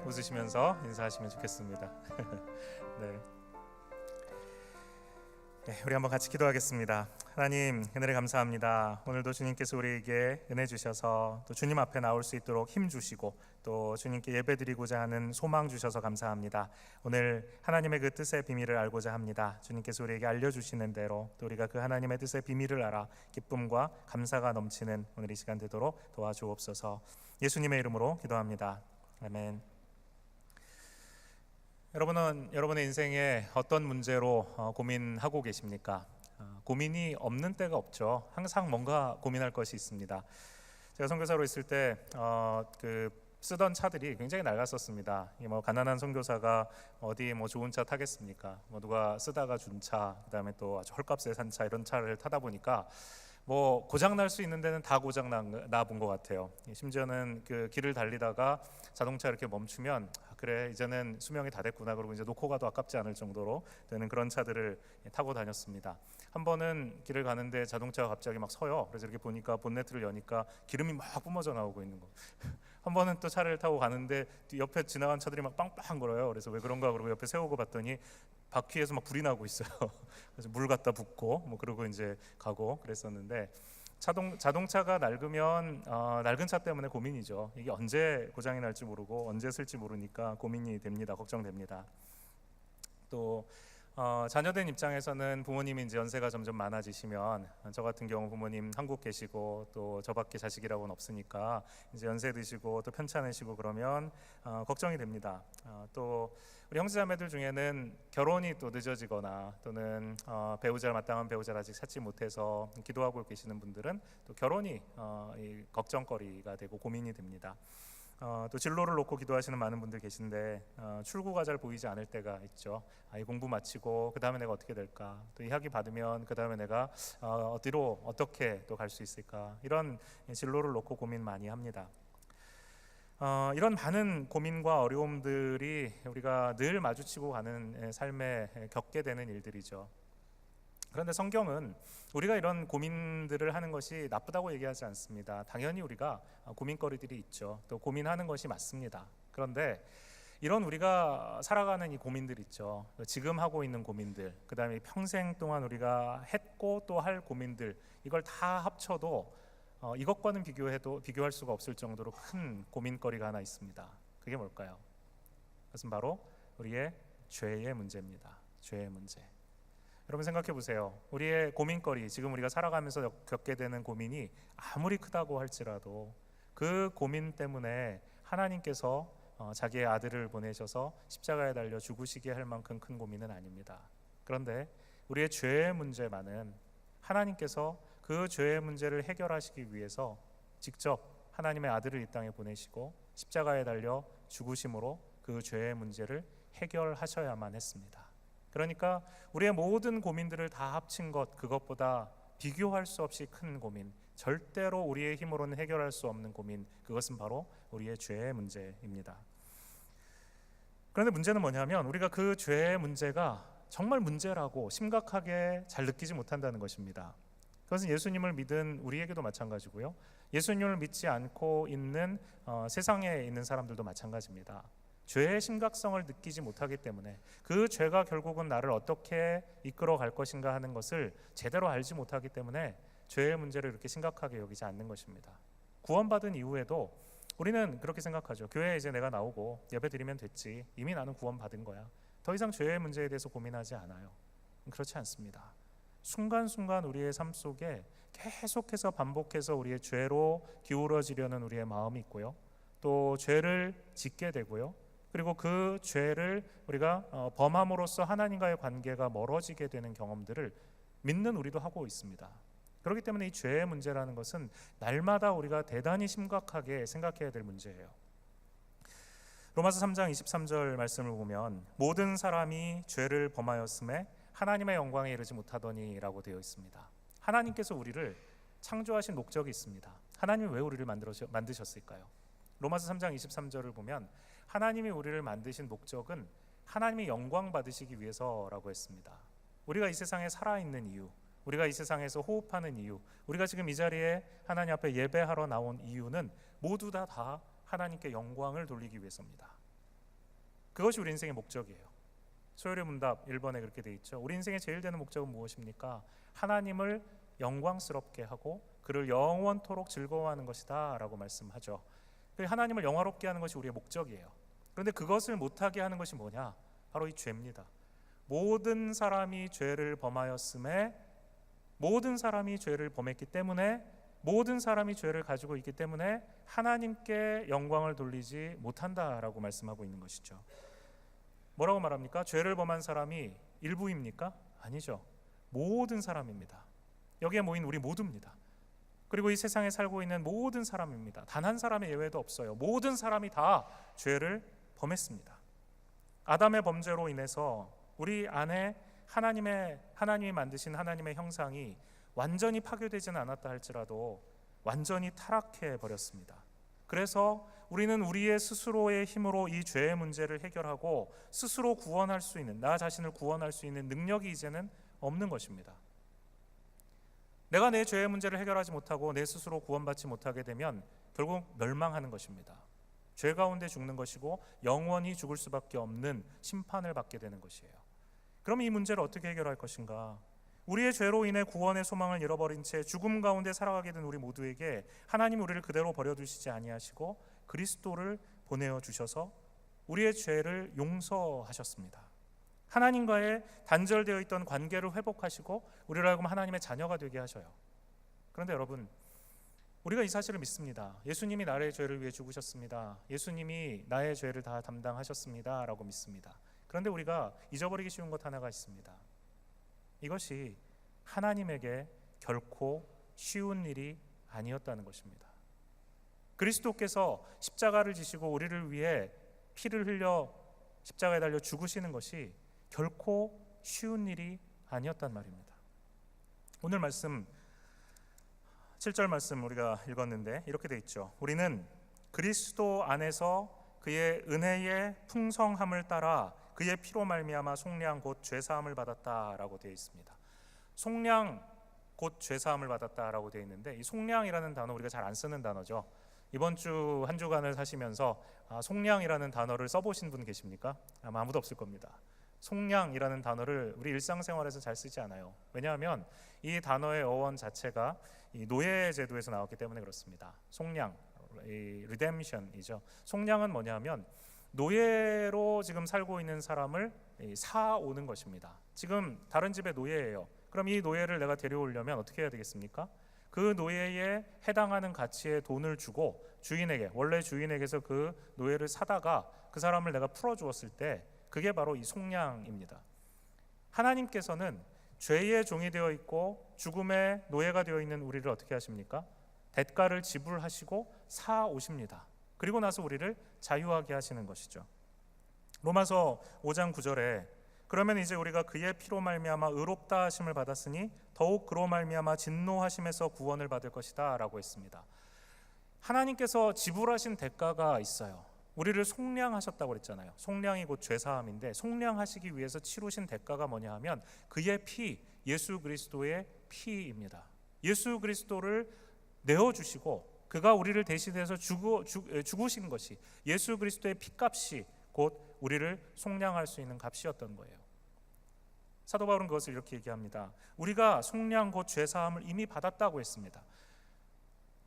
웃으시면서 인사하시면 좋겠습니다. 네. 네, 우리 한번 같이 기도하겠습니다. 하나님, 은혜를 감사합니다. 오늘도 주님께서 우리에게 은혜 주셔서 또 주님 앞에 나올 수 있도록 힘 주시고 또 주님께 예배드리고자 하는 소망 주셔서 감사합니다. 오늘 하나님의 그 뜻의 비밀을 알고자 합니다. 주님께서 우리에게 알려주시는 대로 또 우리가 그 하나님의 뜻의 비밀을 알아 기쁨과 감사가 넘치는 오늘 이 시간 되도록 도와주옵소서. 예수님의 이름으로 기도합니다. 아멘. 여러분은 여러분의 인생에 어떤 문제로 고민하고 계십니까? 고민이 없는 때가 없죠. 항상 뭔가 고민할 것이 있습니다. 제가 선교사로 있을 때 쓰던 차들이 굉장히 낡았었습니다. 가난한 선교사가 어디 좋은 차 타겠습니까? 누가 쓰다가 준 차, 그다음에 또 아주 헐값에 산 차, 이런 차를 타다 보니까 고장 날 수 있는 데는 다 고장 나 본 것 같아요. 심지어는 그 길을 달리다가 자동차 이렇게 멈추면 그래 이제는 수명이 다 됐구나 그러고 이제 놓고 가도 아깝지 않을 정도로 되는 그런 차들을 타고 다녔습니다. 한 번은 길을 가는데 자동차가 갑자기 막 서요. 그래서 이렇게 보니까 본네트를 여니까 기름이 막 뿜어져 나오고 있는 거. 한 번은 또 차를 타고 가는데 옆에 지나간 차들이 막 빵빵 거려요. 그래서 왜 그런가 그러고 옆에 세우고 봤더니 바퀴에서 막 불이 나고 있어요. 그래서 물 갖다 붓고 그러고 이제 가고 그랬었는데, 자동차가 낡으면 낡은 차 때문에 고민이죠. 이게 언제 고장이 날지 모르고 언제 쓸지 모르니까 고민이 됩니다. 걱정됩니다. 또 자녀된 입장에서는 부모님이 이제 연세가 점점 많아지시면, 저 같은 경우 부모님 한국 계시고 또 저밖에 자식이라고는 없으니까 이제 연세 드시고 또 편찮으시고 그러면 걱정이 됩니다. 또 우리 형제자매들 중에는 결혼이 또 늦어지거나 또는 마땅한 배우자를 아직 찾지 못해서 기도하고 계시는 분들은 또 결혼이 걱정거리가 되고 고민이 됩니다. 또 진로를 놓고 기도하시는 많은 분들 계신데 출구가 잘 보이지 않을 때가 있죠. 이 공부 마치고 그 다음에 내가 어떻게 될까, 또 이 학위 받으면 그 다음에 내가 어디로 어떻게 또 갈 수 있을까, 이런 진로를 놓고 고민 많이 합니다. 이런 많은 고민과 어려움들이 우리가 늘 마주치고 가는 삶에 겪게 되는 일들이죠. 그런데 성경은 우리가 이런 고민들을 하는 것이 나쁘다고 얘기하지 않습니다. 당연히 우리가 고민거리들이 있죠. 또 고민하는 것이 맞습니다. 그런데 이런 우리가 살아가는 이 고민들 있죠. 지금 하고 있는 고민들, 그 다음에 평생 동안 우리가 했고 또 할 고민들, 이걸 다 합쳐도 이것과는 비교할 수가 없을 정도로 큰 고민거리가 하나 있습니다. 그게 뭘까요? 그것은 바로 우리의 죄의 문제입니다. 죄의 문제. 여러분 생각해 보세요. 우리의 고민거리, 지금 우리가 살아가면서 겪게 되는 고민이 아무리 크다고 할지라도 그 고민 때문에 하나님께서 자기의 아들을 보내셔서 십자가에 달려 죽으시게 할 만큼 큰 고민은 아닙니다. 그런데 우리의 죄의 문제만은 하나님께서 그 죄의 문제를 해결하시기 위해서 직접 하나님의 아들을 이 땅에 보내시고 십자가에 달려 죽으심으로 그 죄의 문제를 해결하셔야만 했습니다. 그러니까 우리의 모든 고민들을 다 합친 것, 그것보다 비교할 수 없이 큰 고민, 절대로 우리의 힘으로는 해결할 수 없는 고민, 그것은 바로 우리의 죄의 문제입니다. 그런데 문제는 뭐냐면 우리가 그 죄의 문제가 정말 문제라고 심각하게 잘 느끼지 못한다는 것입니다. 그것은 예수님을 믿은 우리에게도 마찬가지고요, 예수님을 믿지 않고 있는 세상에 있는 사람들도 마찬가지입니다. 죄의 심각성을 느끼지 못하기 때문에, 그 죄가 결국은 나를 어떻게 이끌어 갈 것인가 하는 것을 제대로 알지 못하기 때문에 죄의 문제를 이렇게 심각하게 여기지 않는 것입니다. 구원받은 이후에도 우리는 그렇게 생각하죠. 교회에 이제 내가 나오고 예배 드리면 됐지, 이미 나는 구원받은 거야, 더 이상 죄의 문제에 대해서 고민하지 않아요. 그렇지 않습니다. 순간순간 우리의 삶 속에 계속해서 반복해서 우리의 죄로 기울어지려는 우리의 마음이 있고요, 또 죄를 짓게 되고요, 그리고 그 죄를 우리가 범함으로써 하나님과의 관계가 멀어지게 되는 경험들을 믿는 우리도 하고 있습니다. 그렇기 때문에 이 죄의 문제라는 것은 날마다 우리가 대단히 심각하게 생각해야 될 문제예요. 로마서 3장 23절 말씀을 보면 모든 사람이 죄를 범하였음에 하나님의 영광에 이르지 못하더니 라고 되어 있습니다. 하나님께서 우리를 창조하신 목적이 있습니다. 하나님이 왜 우리를 만드셨을까요? 로마서 3장 23절을 보면 하나님이 우리를 만드신 목적은 하나님의 영광 받으시기 위해서라고 했습니다. 우리가 이 세상에 살아있는 이유, 우리가 이 세상에서 호흡하는 이유, 우리가 지금 이 자리에 하나님 앞에 예배하러 나온 이유는 모두 다 하나님께 영광을 돌리기 위해서입니다. 그것이 우리 인생의 목적이에요. 소요리 문답 1번에 그렇게 돼 있죠. 우리 인생의 제일 되는 목적은 무엇입니까? 하나님을 영광스럽게 하고 그를 영원토록 즐거워하는 것이다 라고 말씀하죠. 하나님을 영화롭게 하는 것이 우리의 목적이에요. 그런데 그것을 못하게 하는 것이 뭐냐? 바로 이 죄입니다. 모든 사람이 죄를 범하였음에, 모든 사람이 죄를 범했기 때문에, 모든 사람이 죄를 가지고 있기 때문에 하나님께 영광을 돌리지 못한다라고 말씀하고 있는 것이죠. 뭐라고 말합니까? 죄를 범한 사람이 일부입니까? 아니죠. 모든 사람입니다. 여기에 모인 우리 모두입니다. 그리고 이 세상에 살고 있는 모든 사람입니다. 단 한 사람의 예외도 없어요. 모든 사람이 다 죄를 범했습니다. 아담의 범죄로 인해서 우리 안에 하나님이 만드신 하나님의 형상이 완전히 파괴되지는 않았다 할지라도 완전히 타락해 버렸습니다. 그래서 우리는 우리의 스스로의 힘으로 이 죄의 문제를 해결하고 스스로 구원할 수 있는, 나 자신을 구원할 수 있는 능력이 이제는 없는 것입니다. 내가 내 죄의 문제를 해결하지 못하고 내 스스로 구원받지 못하게 되면 결국 멸망하는 것입니다. 죄 가운데 죽는 것이고 영원히 죽을 수밖에 없는 심판을 받게 되는 것이에요. 그럼 이 문제를 어떻게 해결할 것인가? 우리의 죄로 인해 구원의 소망을 잃어버린 채 죽음 가운데 살아가게 된 우리 모두에게 하나님 우리를 그대로 버려두시지 아니하시고 그리스도를 보내어 주셔서 우리의 죄를 용서하셨습니다. 하나님과의 단절되어 있던 관계를 회복하시고 우리를 하여금 하나님의 자녀가 되게 하셔요. 그런데 여러분, 우리가 이 사실을 믿습니다. 예수님이 나의 죄를 위해 죽으셨습니다. 예수님이 나의 죄를 다 담당하셨습니다 라고 믿습니다. 그런데 우리가 잊어버리기 쉬운 것 하나가 있습니다. 이것이 하나님에게 결코 쉬운 일이 아니었다는 것입니다. 그리스도께서 십자가를 지시고 우리를 위해 피를 흘려 십자가에 달려 죽으시는 것이 결코 쉬운 일이 아니었단 말입니다. 오늘 말씀 7절 말씀 우리가 읽었는데 이렇게 돼 있죠. 우리는 그리스도 안에서 그의 은혜의 풍성함을 따라 그의 피로 말미암아 속량 곧 죄사함을 받았다라고 되어 있습니다. 속량 곧 죄사함을 받았다라고 되어 있는데 이 속량이라는 단어 우리가 잘 안 쓰는 단어죠. 이번 주 한 주간을 사시면서 속량이라는 단어를 써보신 분 계십니까? 아마 아무도 없을 겁니다. 속량이라는 단어를 우리 일상생활에서 잘 쓰지 않아요. 왜냐하면 이 단어의 어원 자체가 이 노예 제도에서 나왔기 때문에 그렇습니다. 속량, 이 리뎀션이죠. 속량은 뭐냐면 노예로 지금 살고 있는 사람을 사오는 것입니다. 지금 다른 집의 노예예요. 그럼 이 노예를 내가 데려오려면 어떻게 해야 되겠습니까? 그 노예에 해당하는 가치의 돈을 주고 주인에게, 원래 주인에게서 그 노예를 사다가 그 사람을 내가 풀어주었을 때 그게 바로 이 속량입니다. 하나님께서는 죄의 종이 되어 있고 죽음의 노예가 되어 있는 우리를 어떻게 하십니까? 대가를 지불하시고 사오십니다. 그리고 나서 우리를 자유하게 하시는 것이죠. 로마서 5장 9절에 그러면 이제 우리가 그의 피로 말미암아 의롭다 하심을 받았으니 더욱 그로 말미암아 진노하심에서 구원을 받을 것이다 라고 했습니다. 하나님께서 지불하신 대가가 있어요. 우리를 속량하셨다고 그랬잖아요. 속량이 곧 죄사함인데 속량하시기 위해서 치르신 대가가 뭐냐 하면 그의 피, 예수 그리스도의 피입니다. 예수 그리스도를 내어주시고 그가 우리를 대신해서 죽으신 것이 예수 그리스도의 피값이 곧 우리를 속량할 수 있는 값이었던 거예요. 사도 바울은 그것을 이렇게 얘기합니다. 우리가 속량 곧 죄사함을 이미 받았다고 했습니다.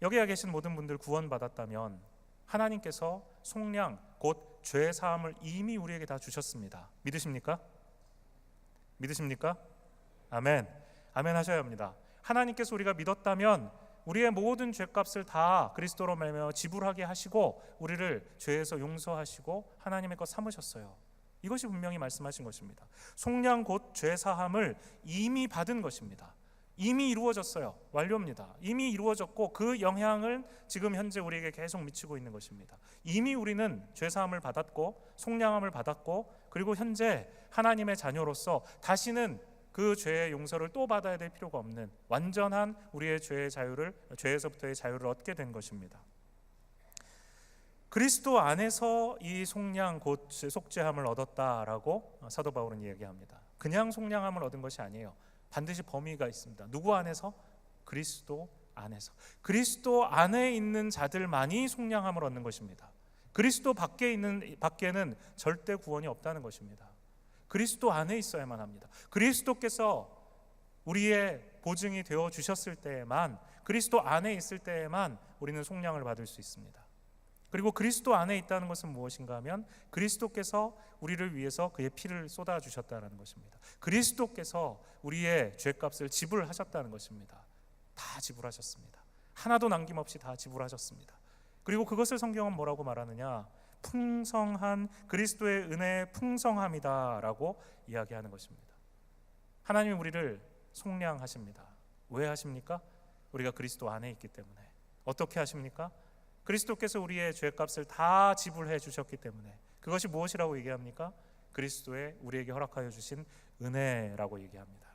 여기에 계신 모든 분들 구원받았다면 하나님께서 속량 곧 죄사함을 이미 우리에게 다 주셨습니다. 믿으십니까? 믿으십니까? 아멘. 아멘 하셔야 합니다. 하나님께서 우리가 믿었다면 우리의 모든 죄값을 다 그리스도로 말미암아 지불하게 하시고 우리를 죄에서 용서하시고 하나님의 것 삼으셨어요. 이것이 분명히 말씀하신 것입니다. 속량 곧 죄사함을 이미 받은 것입니다. 이미 이루어졌어요. 완료입니다. 이미 이루어졌고 그 영향을 지금 현재 우리에게 계속 미치고 있는 것입니다. 이미 우리는 죄사함을 받았고 속량함을 받았고 그리고 현재 하나님의 자녀로서 다시는 그 죄의 용서를 또 받아야 될 필요가 없는 완전한 우리의 죄에서부터의 자유를 얻게 된 것입니다. 그리스도 안에서 이 속량 곧 속죄함을 얻었다라고 사도 바울은 이야기합니다. 그냥 속량함을 얻은 것이 아니에요. 반드시 범위가 있습니다. 누구 안에서? 그리스도 안에서. 그리스도 안에 있는 자들만이 속량함을 얻는 것입니다. 그리스도 밖에는 절대 구원이 없다는 것입니다. 그리스도 안에 있어야만 합니다. 그리스도께서 우리의 보증이 되어 주셨을 때에만, 그리스도 안에 있을 때에만 우리는 속량을 받을 수 있습니다. 그리고 그리스도 안에 있다는 것은 무엇인가 하면 그리스도께서 우리를 위해서 그의 피를 쏟아 주셨다는 것입니다. 그리스도께서 우리의 죄값을 지불하셨다는 것입니다. 다 지불하셨습니다. 하나도 남김없이 다 지불하셨습니다. 그리고 그것을 성경은 뭐라고 말하느냐? 풍성한 그리스도의 은혜의 풍성함이다라고 이야기하는 것입니다. 하나님이 우리를 속량하십니다. 왜 하십니까? 우리가 그리스도 안에 있기 때문에. 어떻게 하십니까? 그리스도께서 우리의 죄값을 다 지불해 주셨기 때문에. 그것이 무엇이라고 얘기합니까? 그리스도의 우리에게 허락하여 주신 은혜라고 얘기합니다.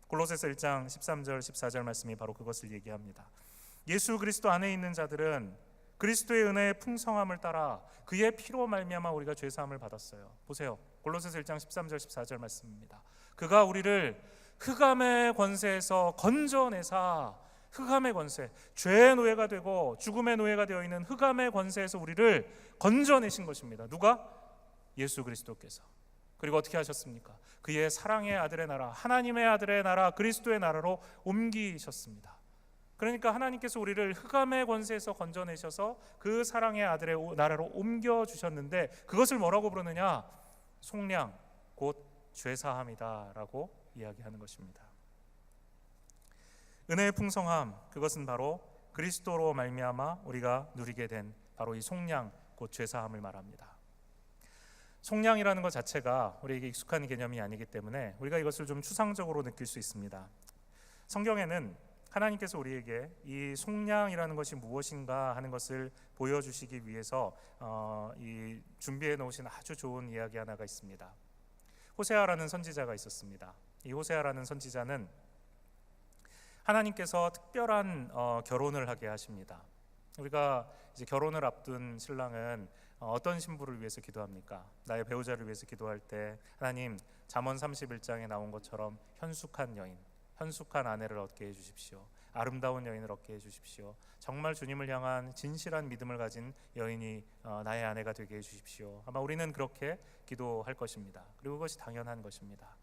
골로새서 1장 13절 14절 말씀이 바로 그것을 얘기합니다. 예수 그리스도 안에 있는 자들은 그리스도의 은혜의 풍성함을 따라 그의 피로 말미암아 우리가 죄 사함을 받았어요. 보세요. 골로새서 1장 13절 14절 말씀입니다. 그가 우리를 흑암의 권세에서 건져내사, 흑암의 권세, 죄의 노예가 되고 죽음의 노예가 되어 있는 흑암의 권세에서 우리를 건져내신 것입니다. 누가? 예수 그리스도께서. 그리고 어떻게 하셨습니까? 그의 사랑의 아들의 나라, 하나님의 아들의 나라, 그리스도의 나라로 옮기셨습니다. 그러니까 하나님께서 우리를 흑암의 권세에서 건져내셔서 그 사랑의 아들의 나라로 옮겨주셨는데, 그것을 뭐라고 부르느냐? 속량, 곧 죄사함이다 라고 이야기하는 것입니다. 은혜의 풍성함, 그것은 바로 그리스도로 말미암아 우리가 누리게 된 바로 이 속량, 곧 죄사함을 말합니다. 속량이라는 것 자체가 우리에게 익숙한 개념이 아니기 때문에 우리가 이것을 좀 추상적으로 느낄 수 있습니다. 성경에는 하나님께서 우리에게 이 속량이라는 것이 무엇인가 하는 것을 보여주시기 위해서 이 준비해 놓으신 아주 좋은 이야기 하나가 있습니다. 호세아라는 선지자가 있었습니다. 이 호세아라는 선지자는 하나님께서 특별한 결혼을 하게 하십니다. 우리가 이제 결혼을 앞둔 신랑은 어떤 신부를 위해서 기도합니까? 나의 배우자를 위해서 기도할 때 하나님, 잠언 31장에 나온 것처럼 현숙한 여인, 현숙한 아내를 얻게 해주십시오. 아름다운 여인을 얻게 해주십시오. 정말 주님을 향한 진실한 믿음을 가진 여인이 나의 아내가 되게 해주십시오. 아마 우리는 그렇게 기도할 것입니다. 그리고 그것이 당연한 것입니다.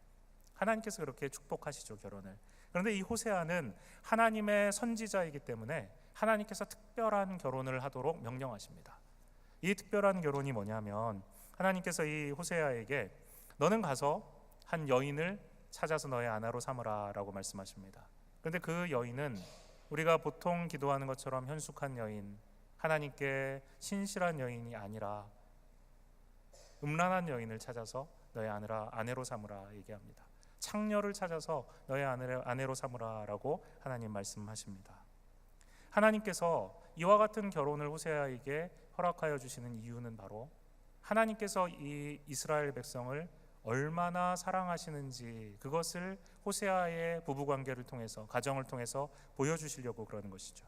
하나님께서 그렇게 축복하시죠, 결혼을. 그런데 이 호세아는 하나님의 선지자이기 때문에 하나님께서 특별한 결혼을 하도록 명령하십니다. 이 특별한 결혼이 뭐냐면 하나님께서 이 호세아에게 너는 가서 한 여인을 찾아서 너의 아내로 삼으라 라고 말씀하십니다. 그런데 그 여인은 우리가 보통 기도하는 것처럼 현숙한 여인, 하나님께 신실한 여인이 아니라 음란한 여인을 찾아서 너의 아내로 삼으라 얘기합니다. 창녀를 찾아서 너의 아내로 삼으라 라고 하나님 말씀하십니다. 하나님께서 이와 같은 결혼을 호세아에게 허락하여 주시는 이유는 바로 하나님께서 이 이스라엘 백성을 얼마나 사랑하시는지 그것을 호세아의 부부관계를 통해서, 가정을 통해서 보여주시려고 그러는 것이죠.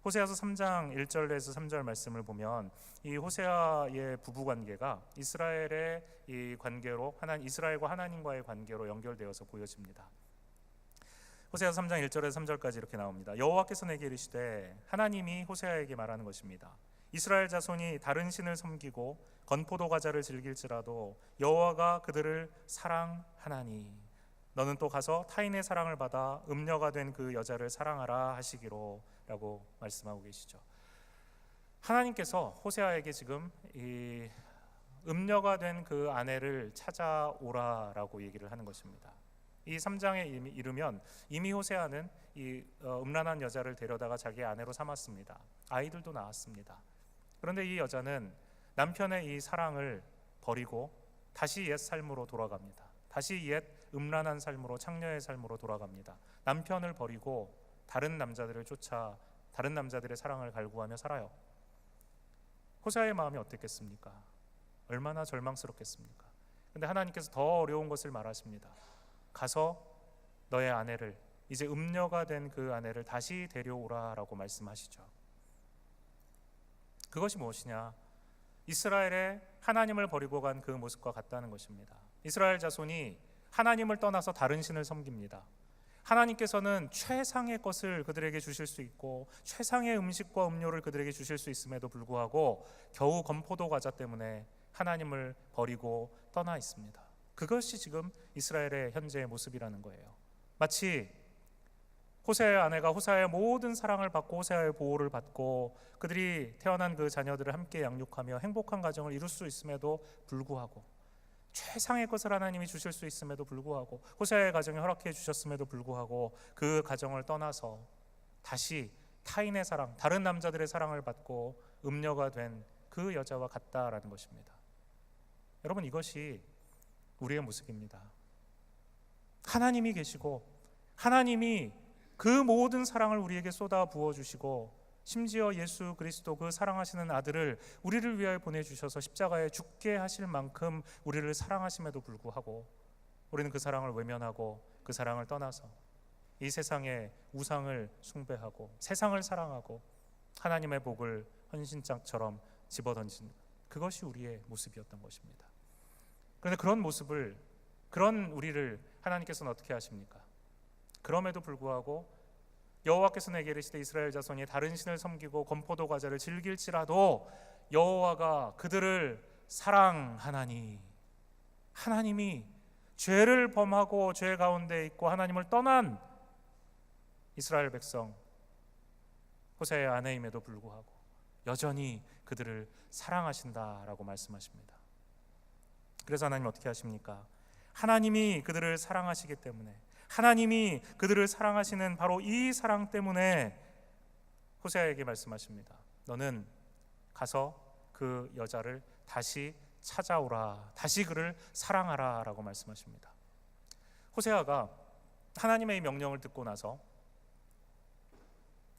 호세아서 3장 1절에서 3절 말씀을 보면 이 호세아의 부부관계가 이스라엘의 이 관계로, 이스라엘과 하나님과의 관계로 연결되어서 보여집니다. 호세아서 3장 1절에서 3절까지 이렇게 나옵니다. 여호와께서 내게 이르시되, 하나님이 호세아에게 말하는 것입니다. 이스라엘 자손이 다른 신을 섬기고 건포도 과자를 즐길지라도 여호와가 그들을 사랑하나니 너는 또 가서 타인의 사랑을 받아 음녀가 된 그 여자를 사랑하라 하시기로 라고 말씀하고 계시죠. 하나님께서 호세아에게 지금 이 음녀가 된 그 아내를 찾아오라라고 얘기를 하는 것입니다. 이 3장에 이르면 이미 호세아는 이 음란한 여자를 데려다가 자기 아내로 삼았습니다. 아이들도 낳았습니다. 그런데 이 여자는 남편의 이 사랑을 버리고 다시 옛 삶으로 돌아갑니다. 다시 옛 음란한 삶으로, 창녀의 삶으로 돌아갑니다. 남편을 버리고 다른 남자들을 쫓아 다른 남자들의 사랑을 갈구하며 살아요. 호세아의 마음이 어땠겠습니까? 얼마나 절망스럽겠습니까? 그런데 하나님께서 더 어려운 것을 말하십니다. 가서 너의 아내를, 이제 음녀가 된 그 아내를 다시 데려오라라고 말씀하시죠. 그것이 무엇이냐? 이스라엘의 하나님을 버리고 간 그 모습과 같다는 것입니다. 이스라엘 자손이 하나님을 떠나서 다른 신을 섬깁니다. 하나님께서는 최상의 것을 그들에게 주실 수 있고 최상의 음식과 음료를 그들에게 주실 수 있음에도 불구하고 겨우 건포도 과자 때문에 하나님을 버리고 떠나 있습니다. 그것이 지금 이스라엘의 현재의 모습이라는 거예요. 마치 호세아의 아내가 호세아의 모든 사랑을 받고 호세아의 보호를 받고 그들이 태어난 그 자녀들을 함께 양육하며 행복한 가정을 이룰 수 있음에도 불구하고, 최상의 것을 하나님이 주실 수 있음에도 불구하고, 호세아의 가정에 허락해 주셨음에도 불구하고 그 가정을 떠나서 다시 타인의 사랑, 다른 남자들의 사랑을 받고 음녀가 된 그 여자와 같다라는 것입니다. 여러분, 이것이 우리의 모습입니다. 하나님이 계시고 하나님이 그 모든 사랑을 우리에게 쏟아 부어주시고 심지어 예수 그리스도 그 사랑하시는 아들을 우리를 위하여 보내주셔서 십자가에 죽게 하실 만큼 우리를 사랑하심에도 불구하고 우리는 그 사랑을 외면하고 그 사랑을 떠나서 이 세상의 우상을 숭배하고 세상을 사랑하고 하나님의 복을 헌신장처럼 집어던진, 그것이 우리의 모습이었던 것입니다. 그런데 그런 모습을, 그런 우리를 하나님께서는 어떻게 하십니까? 그럼에도 불구하고 여호와께서 내게 이르시되 이스라엘 자손이 다른 신을 섬기고 건포도 과자를 즐길지라도 여호와가 그들을 사랑하나니, 하나님이 죄를 범하고 죄 가운데 있고 하나님을 떠난 이스라엘 백성 호세아의 아내임에도 불구하고 여전히 그들을 사랑하신다라고 말씀하십니다. 그래서 하나님 어떻게 하십니까? 하나님이 그들을 사랑하시기 때문에, 하나님이 그들을 사랑하시는 바로 이 사랑 때문에 호세아에게 말씀하십니다. 너는 가서 그 여자를 다시 찾아오라, 다시 그를 사랑하라 라고 말씀하십니다. 호세아가 하나님의 이 명령을 듣고 나서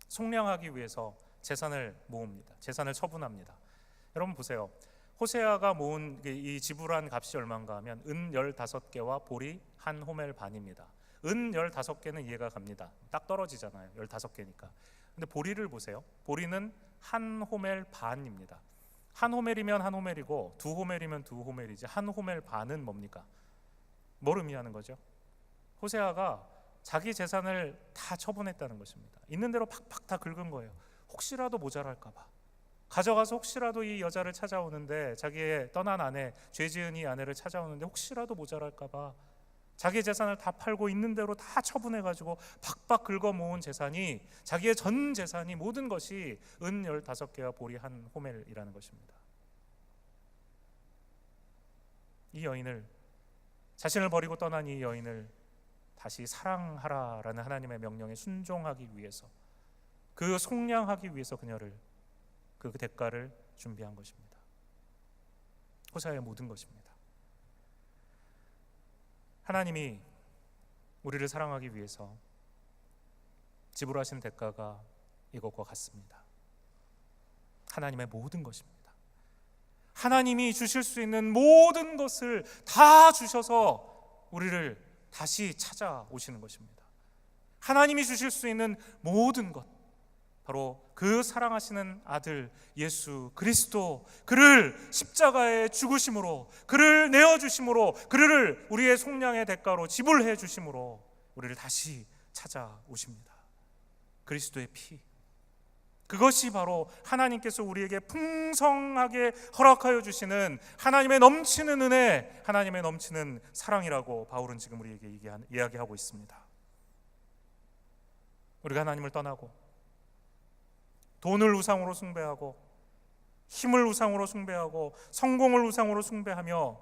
속량하기 위해서 재산을 모읍니다. 재산을 처분합니다. 여러분 보세요. 호세아가 모은 이 지불한 값이 얼마인가 하면 은 15개와 보리 한 호멜 반입니다. 은 15개는 이해가 갑니다. 딱 떨어지잖아요. 15개니까. 근데 보리를 보세요. 보리는 한 호멜 반입니다. 한 호멜이면 한 호멜이고 두 호멜이면 두 호멜이지 한 호멜 반은 뭡니까? 뭘 의미하는 거죠? 호세아가 자기 재산을 다 처분했다는 것입니다. 있는 대로 팍팍 다 긁은 거예요. 혹시라도 모자랄까 봐. 가져가서 혹시라도 이 여자를 찾아오는데, 자기의 떠난 아내, 죄 지은 이 아내를 찾아오는데 혹시라도 모자랄까 봐 자기 재산을 다 팔고 있는 대로 다 처분해가지고 박박 긁어 모은 재산이, 자기의 전 재산이, 모든 것이 은 15개와 보리 한 호멜이라는 것입니다. 이 여인을, 자신을 버리고 떠난 이 여인을 다시 사랑하라라는 하나님의 명령에 순종하기 위해서, 그 속량하기 위해서 그녀를, 그 대가를 준비한 것입니다. 호세아의 모든 것입니다. 하나님이 우리를 사랑하기 위해서 지불하신 대가가 이것과 같습니다. 하나님의 모든 것입니다. 하나님이 주실 수 있는 모든 것을 다 주셔서 우리를 다시 찾아오시는 것입니다. 하나님이 주실 수 있는 모든 것, 바로 그 사랑하시는 아들 예수 그리스도, 그를 십자가에 죽으심으로, 그를 내어주심으로, 그를 우리의 속량의 대가로 지불해 주심으로 우리를 다시 찾아오십니다. 그리스도의 피, 그것이 바로 하나님께서 우리에게 풍성하게 허락하여 주시는 하나님의 넘치는 은혜, 하나님의 넘치는 사랑이라고 바울은 지금 우리에게 이야기하고 있습니다. 우리가 하나님을 떠나고 돈을 우상으로 숭배하고 힘을 우상으로 숭배하고 성공을 우상으로 숭배하며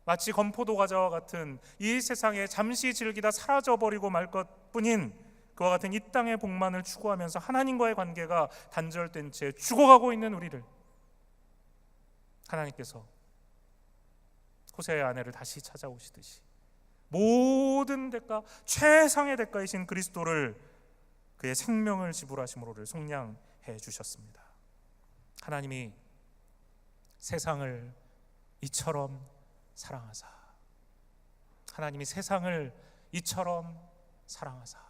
마치 건포도 과자와 같은 이 세상에 잠시 즐기다 사라져버리고 말 것뿐인 그와 같은 이 땅의 복만을 추구하면서 하나님과의 관계가 단절된 채 죽어가고 있는 우리를 하나님께서 호세아의 아내를 다시 찾아오시듯이 모든 대가, 최상의 대가이신 그리스도를, 그의 생명을 지불하심으로 우리를 속량해 주셨습니다. 하나님이 세상을 이처럼 사랑하사, 하나님이 세상을 이처럼 사랑하사,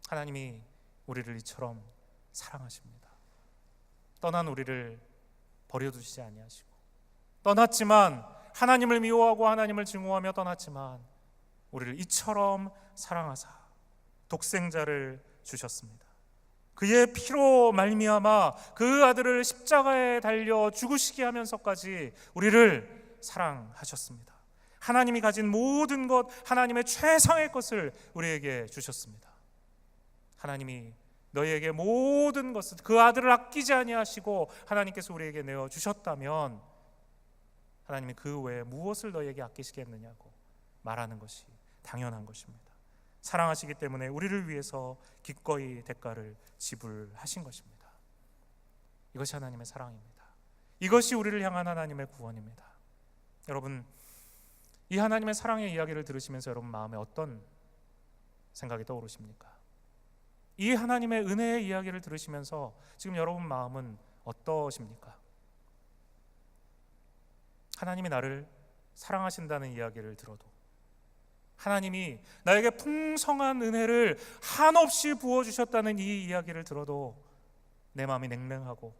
하나님이 우리를 이처럼 사랑하십니다. 떠난 우리를 버려두시지 아니하시고, 떠났지만 하나님을 미워하고 하나님을 증오하며 떠났지만 우리를 이처럼 사랑하사 독생자를 주셨습니다. 그의 피로 말미암아 그 아들을 십자가에 달려 죽으시게 하면서까지 우리를 사랑하셨습니다. 하나님이 가진 모든 것, 하나님의 최상의 것을 우리에게 주셨습니다. 하나님이 너희에게 모든 것을, 그 아들을 아끼지 아니하시고 하나님께서 우리에게 내어 주셨다면 하나님이 그 외에 무엇을 너희에게 아끼시겠느냐고 말하는 것이 당연한 것입니다. 사랑하시기 때문에 우리를 위해서 기꺼이 대가를 지불하신 것입니다. 이것이 하나님의 사랑입니다. 이것이 우리를 향한 하나님의 구원입니다. 여러분, 이 하나님의 사랑의 이야기를 들으시면서 여러분 마음에 어떤 생각이 떠오르십니까? 이 하나님의 은혜의 이야기를 들으시면서 지금 여러분 마음은 어떠십니까? 하나님이 나를 사랑하신다는 이야기를 들어도, 하나님이 나에게 풍성한 은혜를 한없이 부어주셨다는 이 이야기를 들어도 내 마음이 냉랭하고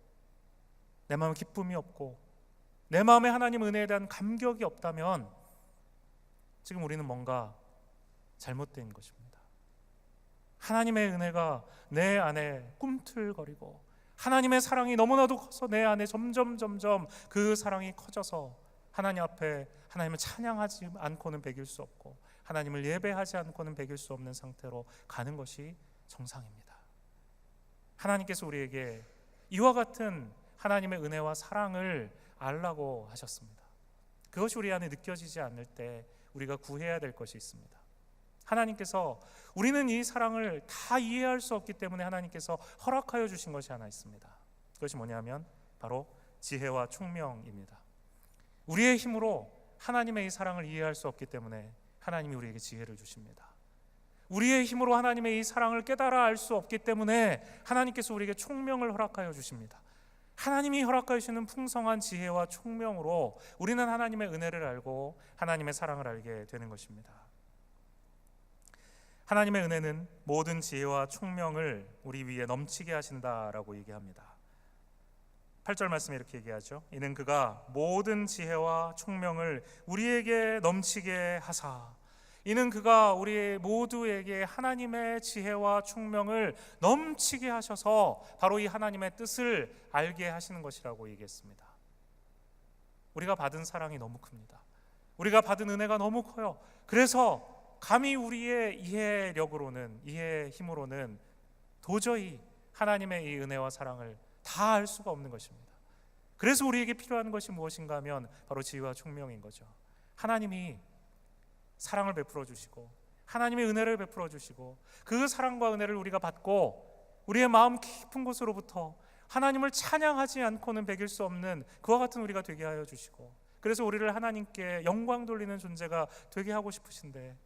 내 마음에 기쁨이 없고 내 마음에 하나님 은혜에 대한 감격이 없다면 지금 우리는 뭔가 잘못된 것입니다. 하나님의 은혜가 내 안에 꿈틀거리고 하나님의 사랑이 너무나도 커서 내 안에 점점 그 사랑이 커져서 하나님 앞에 하나님을 찬양하지 않고는 배길 수 없고 하나님을 예배하지 않고는 배길 수 없는 상태로 가는 것이 정상입니다. 하나님께서 우리에게 이와 같은 하나님의 은혜와 사랑을 알라고 하셨습니다. 그것이 우리 안에 느껴지지 않을 때 우리가 구해야 될 것이 있습니다. 하나님께서 우리는 이 사랑을 다 이해할 수 없기 때문에 하나님께서 허락하여 주신 것이 하나 있습니다. 그것이 뭐냐면 바로 지혜와 총명입니다. 우리의 힘으로 하나님의 이 사랑을 이해할 수 없기 때문에 하나님이 우리에게 지혜를 주십니다. 우리의 힘으로 하나님의 이 사랑을 깨달아 알 수 없기 때문에 하나님께서 우리에게 총명을 허락하여 주십니다. 하나님이 허락하여 주시는 풍성한 지혜와 총명으로 우리는 하나님의 은혜를 알고 하나님의 사랑을 알게 되는 것입니다. 하나님의 은혜는 모든 지혜와 총명을 우리 위에 넘치게 하신다라고 얘기합니다. 8절 말씀에 이렇게 얘기하죠. 이는 그가 모든 지혜와 총명을 우리에게 넘치게 하사, 이는 그가 우리 모두에게 하나님의 지혜와 총명을 넘치게 하셔서 바로 이 하나님의 뜻을 알게 하시는 것이라고 얘기했습니다. 우리가 받은 사랑이 너무 큽니다. 우리가 받은 은혜가 너무 커요. 그래서 감히 우리의 이해력으로는, 이해의 힘으로는 도저히 하나님의 이 은혜와 사랑을 다 알 수가 없는 것입니다. 그래서 우리에게 필요한 것이 무엇인가 하면 바로 지혜와 총명인 거죠. 하나님이 사랑을 베풀어 주시고 하나님의 은혜를 베풀어 주시고 그 사랑과 은혜를 우리가 받고 우리의 마음 깊은 곳으로부터 하나님을 찬양하지 않고는 배길 수 없는 그와 같은 우리가 되게 하여 주시고, 그래서 우리를 하나님께 영광 돌리는 존재가 되게 하고 싶으신데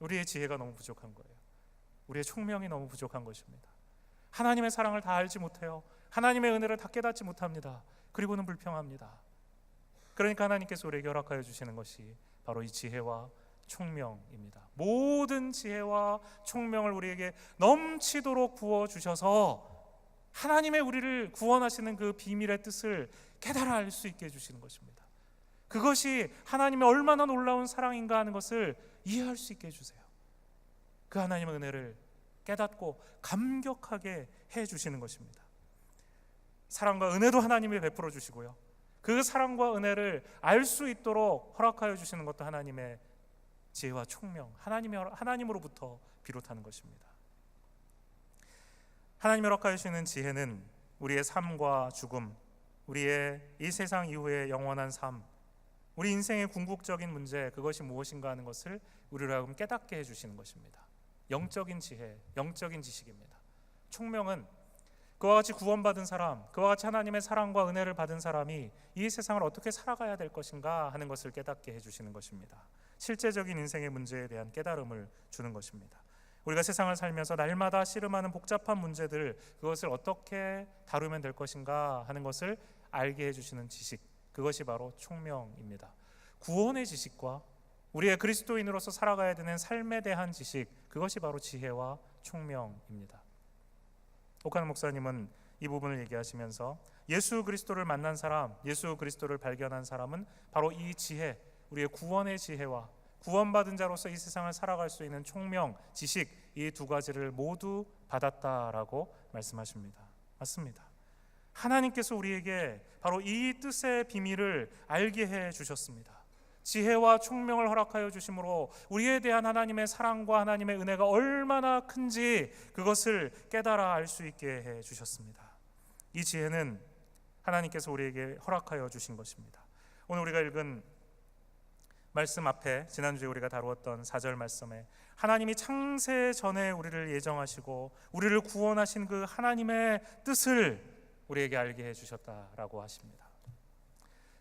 우리의 지혜가 너무 부족한 거예요. 우리의 총명이 너무 부족한 것입니다. 하나님의 사랑을 다 알지 못해요. 하나님의 은혜를 다 깨닫지 못합니다. 그리고는 불평합니다. 그러니까 하나님께서 우리에게 허락하여 주시는 것이 바로 이 지혜와 총명입니다. 모든 지혜와 총명을 우리에게 넘치도록 부어주셔서 하나님의 우리를 구원하시는 그 비밀의 뜻을 깨달아 알 수 있게 해주시는 것입니다. 그것이 하나님의 얼마나 놀라운 사랑인가 하는 것을 이해할 수 있게 해주세요. 그 하나님의 은혜를 깨닫고 감격하게 해주시는 것입니다. 사랑과 은혜도 하나님이 베풀어 주시고요, 그 사랑과 은혜를 알 수 있도록 허락하여 주시는 것도 하나님의 지혜와 총명, 하나님으로부터 비롯하는 것입니다. 하나님이 허락하여 주시는 지혜는 우리의 삶과 죽음, 우리의 이 세상 이후의 영원한 삶, 우리 인생의 궁극적인 문제, 그것이 무엇인가 하는 것을 우리로 하여금 깨닫게 해주시는 것입니다. 영적인 지혜, 영적인 지식입니다. 총명은 그와 같이 구원받은 사람, 그와 같이 하나님의 사랑과 은혜를 받은 사람이 이 세상을 어떻게 살아가야 될 것인가 하는 것을 깨닫게 해주시는 것입니다. 실제적인 인생의 문제에 대한 깨달음을 주는 것입니다. 우리가 세상을 살면서 날마다 씨름하는 복잡한 문제들, 그것을 어떻게 다루면 될 것인가 하는 것을 알게 해주시는 지식, 그것이 바로 총명입니다. 구원의 지식과 우리의 그리스도인으로서 살아가야 되는 삶에 대한 지식, 그것이 바로 지혜와 총명입니다. 오카노 목사님은 이 부분을 얘기하시면서 예수 그리스도를 만난 사람, 예수 그리스도를 발견한 사람은 바로 이 지혜, 우리의 구원의 지혜와 구원받은 자로서 이 세상을 살아갈 수 있는 총명, 지식, 이 두 가지를 모두 받았다라고 말씀하십니다. 맞습니다. 하나님께서 우리에게 바로 이 뜻의 비밀을 알게 해 주셨습니다. 지혜와 총명을 허락하여 주심으로 우리에 대한 하나님의 사랑과 하나님의 은혜가 얼마나 큰지 그것을 깨달아 알 수 있게 해 주셨습니다. 이 지혜는 하나님께서 우리에게 허락하여 주신 것입니다. 오늘 우리가 읽은 말씀 앞에 지난주에 우리가 다루었던 4절 말씀에 하나님이 창세 전에 우리를 예정하시고 우리를 구원하신 그 하나님의 뜻을 우리에게 알게 해주셨다라고 하십니다.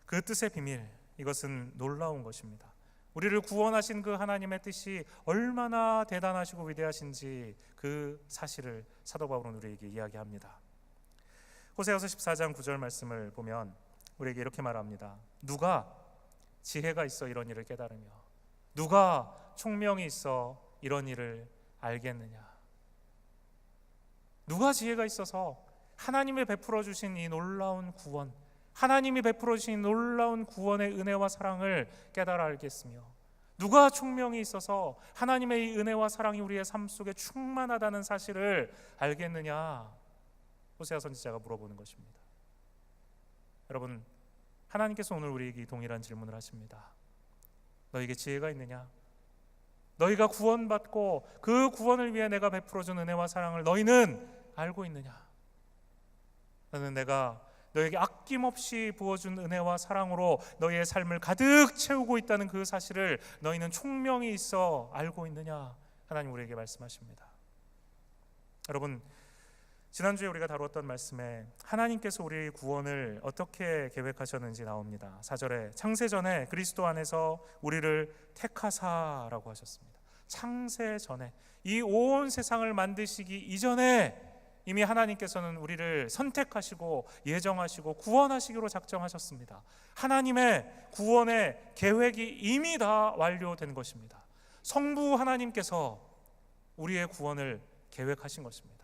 그 뜻의 비밀, 이것은 놀라운 것입니다. 우리를 구원하신 그 하나님의 뜻이 얼마나 대단하시고 위대하신지 그 사실을 사도 바울은 우리에게 이야기합니다. 호세아서 14장 9절 말씀을 보면 우리에게 이렇게 말합니다. 누가 지혜가 있어 이런 일을 깨달으며 누가 총명이 있어 이런 일을 알겠느냐. 누가 지혜가 있어서 하나님이 베풀어 주신 이 놀라운 구원, 하나님이 베풀어 주신 놀라운 구원의 은혜와 사랑을 깨달아 알겠으며 누가 총명이 있어서 하나님의 이 은혜와 사랑이 우리의 삶 속에 충만하다는 사실을 알겠느냐. 호세아 선지자가 물어보는 것입니다. 여러분, 하나님께서 오늘 우리에게 동일한 질문을 하십니다. 너에게 지혜가 있느냐? 너희가 구원받고 그 구원을 위해 내가 베풀어준 은혜와 사랑을 너희는 알고 있느냐? 너는 내가 너에게 아낌없이 부어준 은혜와 사랑으로 너희의 삶을 가득 채우고 있다는 그 사실을 너희는 총명이 있어 알고 있느냐? 하나님 우리에게 말씀하십니다. 여러분, 지난주에 우리가 다루었던 말씀에 하나님께서 우리의 구원을 어떻게 계획하셨는지 나옵니다. 4절에 창세전에 그리스도 안에서 우리를 택하사라고 하셨습니다. 창세전에, 이 온 세상을 만드시기 이전에 이미 하나님께서는 우리를 선택하시고 예정하시고 구원하시기로 작정하셨습니다. 하나님의 구원의 계획이 이미 다 완료된 것입니다. 성부 하나님께서 우리의 구원을 계획하신 것입니다.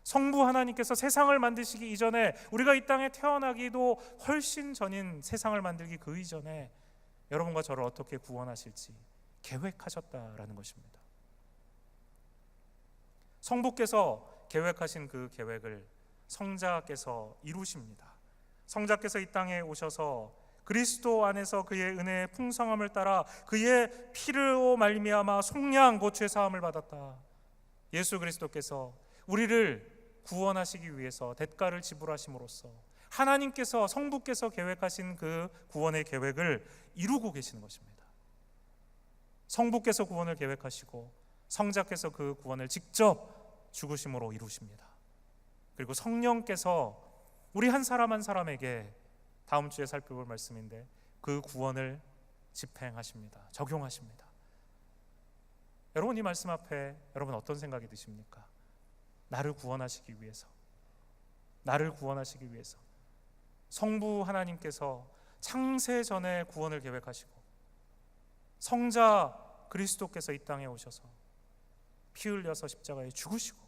성부 하나님께서 세상을 만드시기 이전에, 우리가 이 땅에 태어나기도 훨씬 전인 세상을 만들기 그 이전에 여러분과 저를 어떻게 구원하실지 계획하셨다라는 것입니다. 성부께서 계획하신 그 계획을 성자께서 이루십니다. 성자께서 이 땅에 오셔서 그리스도 안에서 그의 은혜의 풍성함을 따라 그의 피로 말미암아 속량 곧 죄 사함을 받았다. 예수 그리스도께서 우리를 구원하시기 위해서 대가를 지불하심으로써 하나님께서, 성부께서 계획하신 그 구원의 계획을 이루고 계시는 것입니다. 성부께서 구원을 계획하시고 성자께서 그 구원을 직접 죽으심으로 이루십니다. 그리고 성령께서 우리 한 사람 한 사람에게 다음 주에 살펴볼 말씀인데 그 구원을 집행하십니다. 적용하십니다. 여러분, 이 말씀 앞에 여러분 어떤 생각이 드십니까? 나를 구원하시기 위해서, 나를 구원하시기 위해서 성부 하나님께서 창세 전에 구원을 계획하시고 성자 그리스도께서 이 땅에 오셔서 피 흘려서 십자가에 죽으시고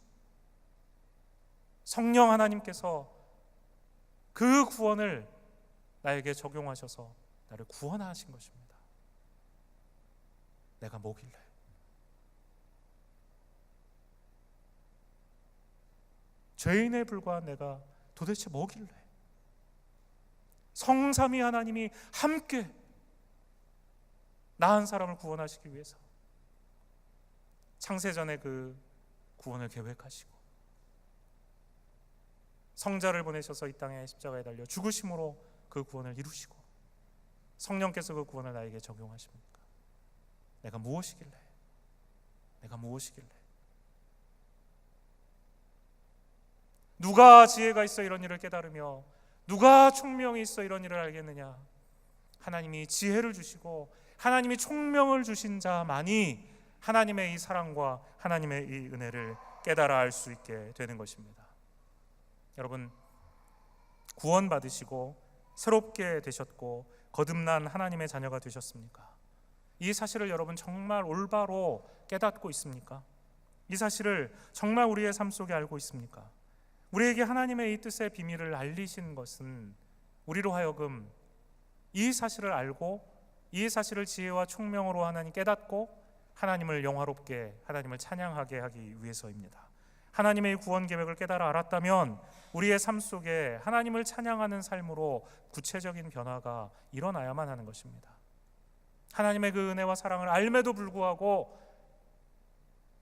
성령 하나님께서 그 구원을 나에게 적용하셔서 나를 구원하신 것입니다. 내가 뭐길래? 죄인에 불과한 내가 도대체 뭐길래? 성삼위 하나님이 함께 나 한 사람을 구원하시기 위해서 창세전에 그 구원을 계획하시고 성자를 보내셔서 이 땅에 십자가에 달려 죽으심으로 그 구원을 이루시고 성령께서 그 구원을 나에게 적용하십니까? 내가 무엇이길래? 내가 무엇이길래? 누가 지혜가 있어 이런 일을 깨달으며 누가 총명이 있어 이런 일을 알겠느냐? 하나님이 지혜를 주시고 하나님이 총명을 주신 자만이 하나님의 이 사랑과 하나님의 이 은혜를 깨달아 알 수 있게 되는 것입니다. 여러분, 구원받으시고 새롭게 되셨고 거듭난 하나님의 자녀가 되셨습니까? 이 사실을 여러분 정말 올바로 깨닫고 있습니까? 이 사실을 정말 우리의 삶 속에 알고 있습니까? 우리에게 하나님의 이 뜻의 비밀을 알리신 것은 우리로 하여금 이 사실을 알고 이 사실을 지혜와 총명으로 하나님 깨닫고 하나님을 영화롭게, 하나님을 찬양하게 하기 위해서입니다. 하나님의 구원 계획을 깨달아 알았다면 우리의 삶 속에 하나님을 찬양하는 삶으로 구체적인 변화가 일어나야만 하는 것입니다. 하나님의 그 은혜와 사랑을 알매도 불구하고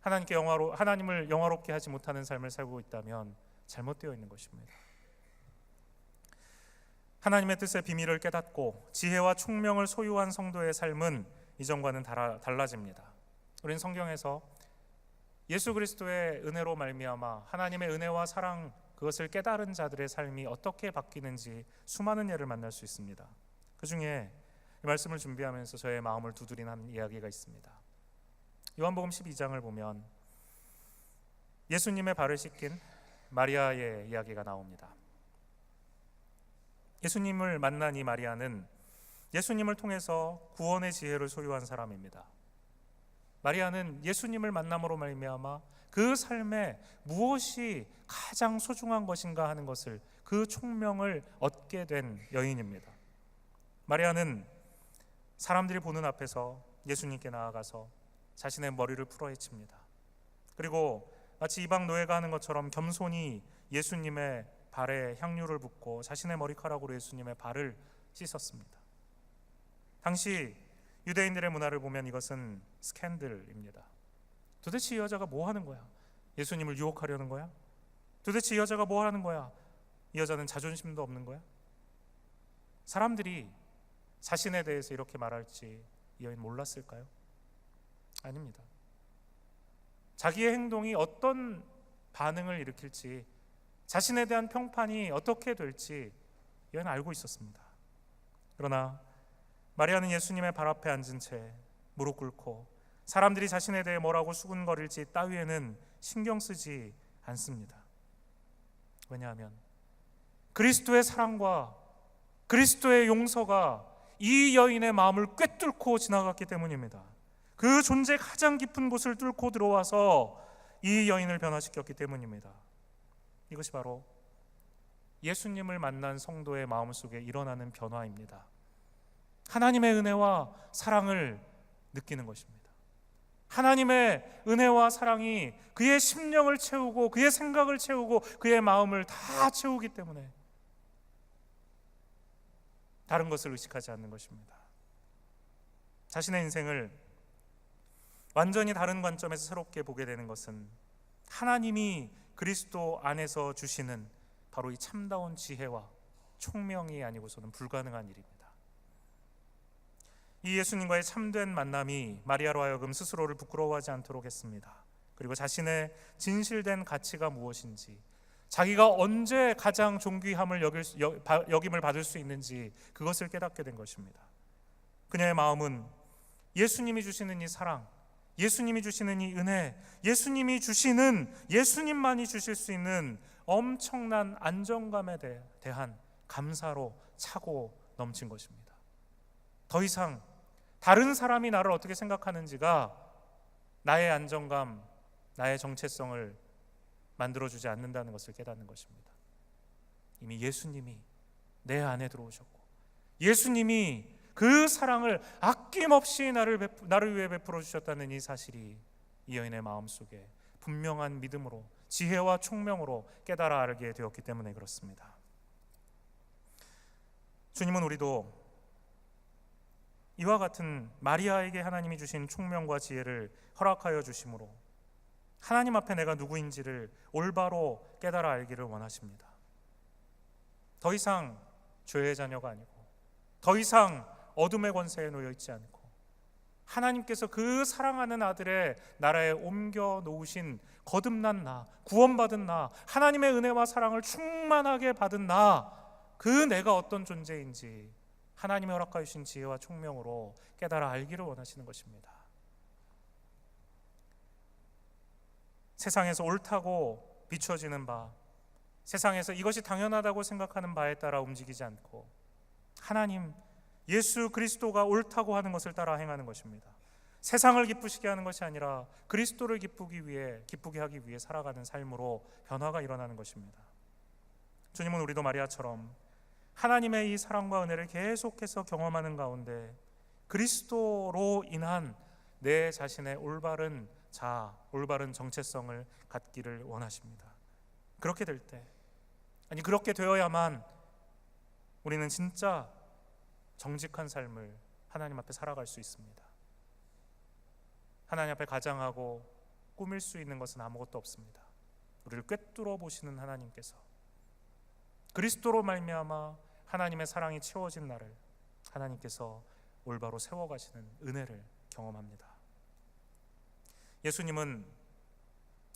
하나님을 영화롭게 하지 못하는 삶을 살고 있다면 잘못되어 있는 것입니다. 하나님의 뜻의 비밀을 깨닫고 지혜와 총명을 소유한 성도의 삶은 이전과는 달라집니다. 우리는 성경에서 예수 그리스도의 은혜로 말미암아 하나님의 은혜와 사랑, 그것을 깨달은 자들의 삶이 어떻게 바뀌는지 수많은 예를 만날 수 있습니다. 그 중에 이 말씀을 준비하면서 저의 마음을 두드린 한 이야기가 있습니다. 요한복음 12장을 보면 예수님의 발을 씻긴 마리아의 이야기가 나옵니다. 예수님을 만난 이 마리아는 예수님을 통해서 구원의 지혜를 소유한 사람입니다. 마리아는 예수님을 만남으로 말미암아 그 삶에 무엇이 가장 소중한 것인가 하는 것을, 그 총명을 얻게 된 여인입니다. 마리아는 사람들이 보는 앞에서 예수님께 나아가서 자신의 머리를 풀어헤칩니다. 그리고 마치 이방 노예가 하는 것처럼 겸손히 예수님의 발에 향유를 붓고 자신의 머리카락으로 예수님의 발을 씻었습니다. 당시 유대인들의 문화를 보면 이것은 스캔들입니다. 도대체 이 여자가 뭐 하는 거야? 예수님을 유혹하려는 거야? 도대체 이 여자가 뭐 하는 거야? 이 여자는 자존심도 없는 거야? 사람들이 자신에 대해서 이렇게 말할지 이 여인 몰랐을까요? 아닙니다. 자기의 행동이 어떤 반응을 일으킬지, 자신에 대한 평판이 어떻게 될지 이 여인은 알고 있었습니다. 그러나 마리아는 예수님의 발 앞에 앉은 채 무릎 꿇고 사람들이 자신에 대해 뭐라고 수군거릴지 따위에는 신경 쓰지 않습니다. 왜냐하면 그리스도의 사랑과 그리스도의 용서가 이 여인의 마음을 꿰뚫고 지나갔기 때문입니다. 그 존재 가장 깊은 곳을 뚫고 들어와서 이 여인을 변화시켰기 때문입니다. 이것이 바로 예수님을 만난 성도의 마음속에 일어나는 변화입니다. 하나님의 은혜와 사랑을 느끼는 것입니다. 하나님의 은혜와 사랑이 그의 심령을 채우고 그의 생각을 채우고 그의 마음을 다 채우기 때문에 다른 것을 의식하지 않는 것입니다. 자신의 인생을 완전히 다른 관점에서 새롭게 보게 되는 것은 하나님이 그리스도 안에서 주시는 바로 이 참다운 지혜와 총명이 아니고서는 불가능한 일입니다. 이 예수님과의 참된 만남이 마리아로 하여금 스스로를 부끄러워하지 않도록 했습니다. 그리고 자신의 진실된 가치가 무엇인지, 자기가 언제 가장 존귀함을 여김을 받을 수 있는지 그것을 깨닫게 된 것입니다. 그녀의 마음은 예수님이 주시는 이 사랑, 예수님이 주시는 이 은혜, 예수님만이 주실 수 있는 엄청난 안정감에 대한 감사로 차고 넘친 것입니다. 더 이상 다른 사람이 나를 어떻게 생각하는지가 나의 안정감, 나의 정체성을 만들어주지 않는다는 것을 깨닫는 것입니다. 이미 예수님이 내 안에 들어오셨고 예수님이 그 사랑을 아낌없이 나를 위해 베풀어 주셨다는 이 사실이 이 여인의 마음속에 분명한 믿음으로, 지혜와 총명으로 깨달아 알게 되었기 때문에 그렇습니다. 주님은 우리도 이와 같은 마리아에게 하나님이 주신 총명과 지혜를 허락하여 주심으로 하나님 앞에 내가 누구인지를 올바로 깨달아 알기를 원하십니다. 더 이상 죄의 자녀가 아니고 더 이상 어둠의 권세에 놓여 있지 않고 하나님께서 그 사랑하는 아들의 나라에 옮겨 놓으신 거듭난 나, 구원받은 나, 하나님의 은혜와 사랑을 충만하게 받은 나, 그 내가 어떤 존재인지 하나님이 허락하여 주신 지혜와 총명으로 깨달아 알기를 원하시는 것입니다. 세상에서 옳다고 비춰지는 바, 세상에서 이것이 당연하다고 생각하는 바에 따라 움직이지 않고 하나님, 예수 그리스도가 옳다고 하는 것을 따라 행하는 것입니다. 세상을 기쁘시게 하는 것이 아니라 그리스도를 기쁘게 하기 위해 살아가는 삶으로 변화가 일어나는 것입니다. 주님은 우리도 마리아처럼 하나님의 이 사랑과 은혜를 계속해서 경험하는 가운데 그리스도로 인한 내 자신의 올바른 자아, 올바른 정체성을 갖기를 원하십니다. 그렇게 될 때, 아니 그렇게 되어야만 우리는 진짜 정직한 삶을 하나님 앞에 살아갈 수 있습니다. 하나님 앞에 가장하고 꾸밀 수 있는 것은 아무것도 없습니다. 우리를 꿰뚫어 보시는 하나님께서 그리스도로 말미암아 하나님의 사랑이 채워진 나를 하나님께서 올바로 세워가시는 은혜를 경험합니다. 예수님은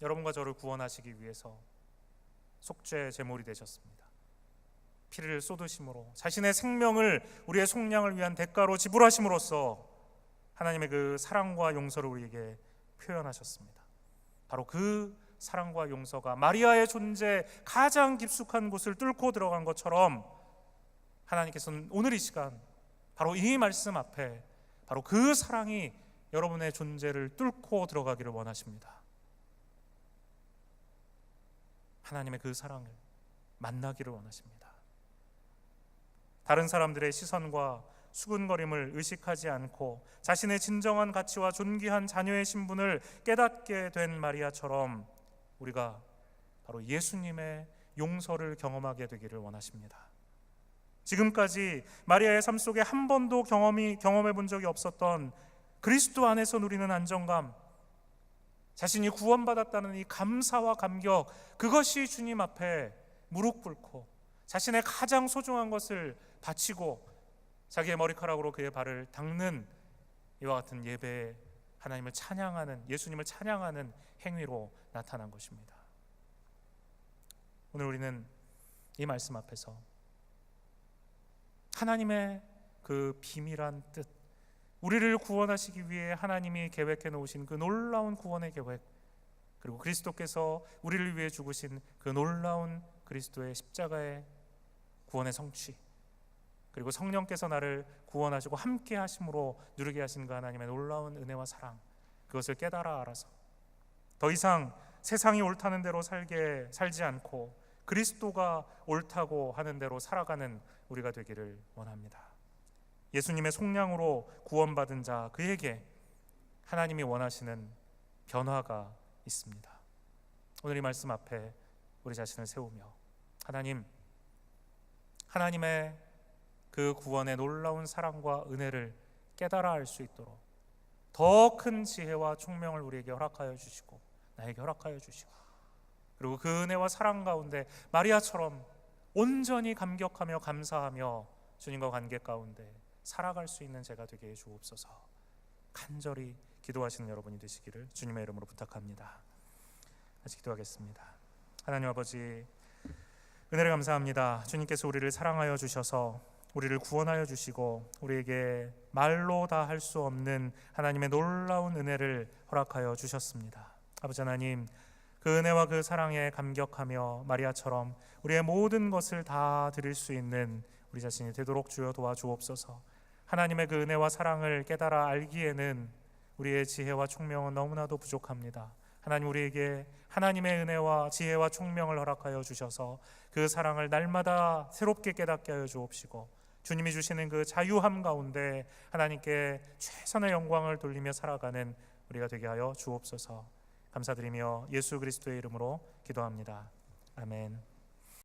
여러분과 저를 구원하시기 위해서 속죄 제물이 되셨습니다. 피를 쏟으심으로 자신의 생명을 우리의 속량을 위한 대가로 지불하심으로써 하나님의 그 사랑과 용서를 우리에게 표현하셨습니다. 바로 그 사랑과 용서가 마리아의 존재 가장 깊숙한 곳을 뚫고 들어간 것처럼 하나님께서는 오늘 이 시간 바로 이 말씀 앞에 바로 그 사랑이 여러분의 존재를 뚫고 들어가기를 원하십니다. 하나님의 그 사랑을 만나기를 원하십니다. 다른 사람들의 시선과 수군거림을 의식하지 않고 자신의 진정한 가치와 존귀한 자녀의 신분을 깨닫게 된 마리아처럼 우리가 바로 예수님의 용서를 경험하게 되기를 원하십니다. 지금까지 마리아의 삶 속에 한 번도 경험해 본 적이 없었던 그리스도 안에서 누리는 안정감, 자신이 구원받았다는 이 감사와 감격, 그것이 주님 앞에 무릎 꿇고 자신의 가장 소중한 것을 바치고 자기의 머리카락으로 그의 발을 닦는 이와 같은 예배에 하나님을 찬양하는, 예수님을 찬양하는 행위로 나타난 것입니다. 오늘 우리는 이 말씀 앞에서 하나님의 그 비밀한 뜻, 우리를 구원하시기 위해 하나님이 계획해 놓으신 그 놀라운 구원의 계획, 그리고 그리스도께서 우리를 위해 죽으신 그 놀라운 그리스도의 십자가의 구원의 성취, 그리고 성령께서 나를 구원하시고 함께 하심으로 누리게 하신 그 하나님의 놀라운 은혜와 사랑, 그것을 깨달아 알아서 더 이상 세상이 옳다는 대로 살지 않고 그리스도가 옳다고 하는 대로 살아가는 우리가 되기를 원합니다. 예수님의 속량으로 구원받은 자, 그에게 하나님이 원하시는 변화가 있습니다. 오늘 이 말씀 앞에 우리 자신을 세우며 하나님의 그 구원의 놀라운 사랑과 은혜를 깨달아 알 수 있도록 더 큰 지혜와 총명을 우리에게 허락하여 주시고 나에게 허락하여 주시고, 그리고 그 은혜와 사랑 가운데 마리아처럼 온전히 감격하며 감사하며 주님과 관계 가운데 살아갈 수 있는 제가 되게 해 주옵소서. 간절히 기도하시는 여러분이 되시기를 주님의 이름으로 부탁합니다. 같이 기도하겠습니다. 하나님 아버지, 은혜를 감사합니다. 주님께서 우리를 사랑하여 주셔서 우리를 구원하여 주시고 우리에게 말로 다 할 수 없는 하나님의 놀라운 은혜를 허락하여 주셨습니다. 아버지 하나님, 그 은혜와 그 사랑에 감격하며 마리아처럼 우리의 모든 것을 다 드릴 수 있는 우리 자신이 되도록 주여 도와주옵소서. 하나님의 그 은혜와 사랑을 깨달아 알기에는 우리의 지혜와 총명은 너무나도 부족합니다. 하나님, 우리에게 하나님의 은혜와 지혜와 총명을 허락하여 주셔서 그 사랑을 날마다 새롭게 깨닫게 하여 주옵시고, 주님이 주시는 그 자유함 가운데 하나님께 최선의 영광을 돌리며 살아가는 우리가 되게 하여 주옵소서. 감사드리며 예수 그리스도의 이름으로 기도합니다. 아멘.